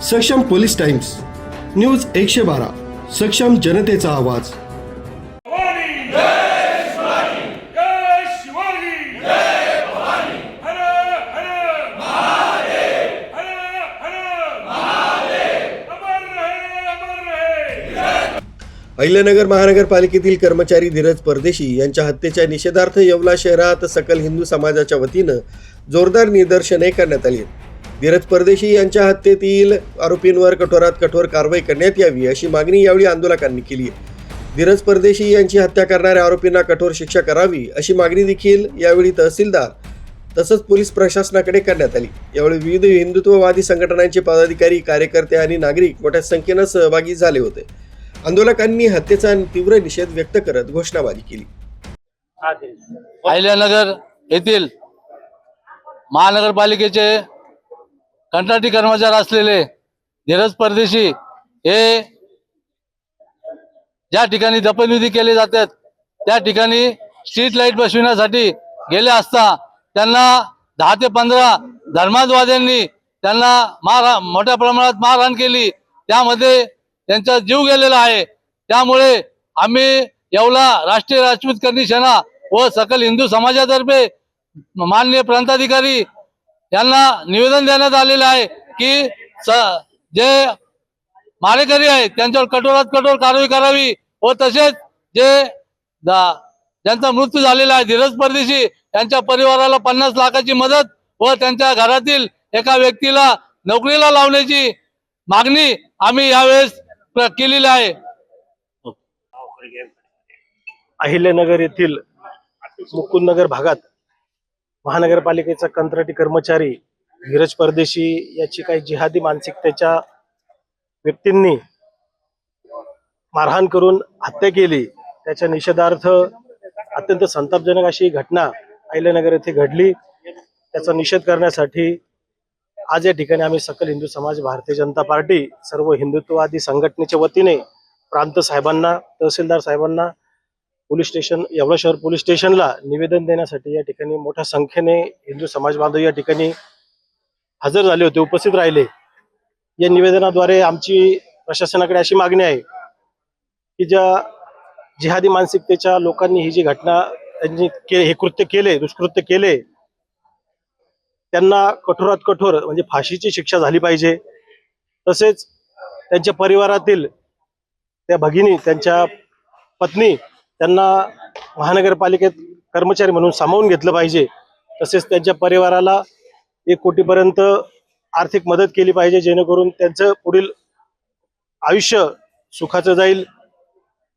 सक्षम police times, news 112, सक्षम जनतेचा आवाज। अहिल्यानगर महानगरपालिकेतील कर्मचारी धीरज परदेशी यांच्या हत्येच्या निषेधार्थ येवला शहरात सकल हिंदू समाजाच्या वतीनं जोरदार निदर्शने करण्यात आली। धीरज परदेशी यांच्या हत्येतील आरोपींवर कठोरात कठोर कारवाई करण्यात यावी अशी मागणी यावेळी आंदोलकांनी केली आहे। धीरज परदेशी यांची हत्या करणाऱ्या आरोपींना कठोर शिक्षा करावी अशी मागणी देखील यावेळी तहसीलदार तसंच पोलीस प्रशासनाकडे करण्यात आली। यावेळी विविध हिंदुत्ववादी संघटनांचे पदाधिकारी, कार्यकर्ते आणि नागरिक मोठ्या संख्येने सहभागी झाले होते। आंदोलकांनी हत्येचा तीव्र निषेध व्यक्त करत घोषणाबाजी केली। अहिल्यानगर येथील महानगरपालिकेचे कंत्राटी कर्मचारी असलेले धीरज परदेशी हे ज्या ठिकाणी दफनविधी केले जातात त्या ठिकाणी स्ट्रीट लाईट बसविण्यासाठी गेले असता त्यांना 10 ते 15 धर्मांधवाद्यांनी त्यांना मोठ्या प्रमाणात मारहाण केली। त्यामध्ये त्यांचा जीव गेलेला आहे। त्यामुळे आम्ही येवला राष्ट्रीय राजपूत करणी सेना व सकल हिंदू समाजातर्फे माननीय प्रांताधिकारी यांना निवेदन देण्यात आलेले आहे की जे मारेकरी आहेत त्यांच्यावर कठोरात कठोर कारवाई करावी व तसेच ज्यांचा मृत्यू झालेला आहे धीरज परदेशी यांच्या परिवाराला 50 लाखाची मदत व त्यांच्या घरातील एका व्यक्तीला नोकरीला लावण्याची मागणी आम्ही यावेळेस केलेली आहे। अहिल्यानगर येथील मुकुंदनगर भागात महानगरपालिकेचा कंत्राटी कर्मचारी धीरज परदेशी याची काही जिहादी मानसिकतेच्या व्यक्तींनी मारहाण करून हत्या केली। त्याच्या निषेधार्थ अत्यंत संतापजनक अशी घटना अहिल्यानगर येथे घडली। त्याचा निषेध करण्यासाठी आज या ठिकाणी आम्ही सकल हिंदू समाज, भारतीय जनता पार्टी, सर्व हिंदुत्ववादी संघटनेच्या वतीने प्रांत साहेबांना, तहसीलदार साहेबांना, पोलीस स्टेशन, येवला शहर पोलीस स्टेशनला निवेदन देण्यासाठी या ठिकाणी मोठ्या संख्येने हिंदू समाज बांधव या ठिकाणी हजर झाले होते, उपस्थित राहिले। या निवेदनाद्वारे आमची प्रशासनाकडे अशी मागणी आहे की ज्या जिहादी मानसिकतेच्या लोकांनी ही जी घटना त्यांनी हे कृत्य केले, दुष्कृत्य केले, त्यांना कठोरात कठोर म्हणजे फाशीची शिक्षा झाली पाहिजे। तसेच त्यांच्या परिवारातील त्या भगिनी, त्यांच्या पत्नी त्यांना महानगरपालिकेत कर्मचारी म्हणून सामावून घेतलं पाहिजे। तसेच त्यांच्या परिवाराला 1 कोटीपर्यंत आर्थिक मदत केली पाहिजे जेणेकरून त्यांचं पुढील आयुष्य सुखाचं जाईल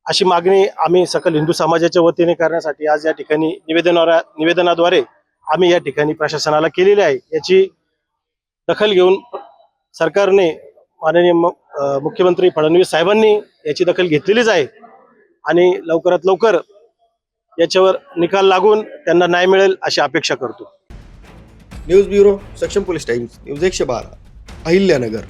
अशी मागणी आम्ही सकल हिंदू समाजाच्या वतीने करण्यासाठी आज या ठिकाणी निवेदनाद्वारे आम्ही या ठिकाणी प्रशासनाला केलेली आहे। याची दखल घेऊन सरकारने, माननीय मुख्यमंत्री फडणवीस साहेबांनी याची दखल घेतलेलीच आहे आणि लवकरात लवकर याच्यावर निकाल लागून त्यांना न्याय मिळेल अशी अपेक्षा करतो। न्यूज ब्युरो, सक्षम पोलीस टाइम्स, न्यूज 112, अहिल्यानगर।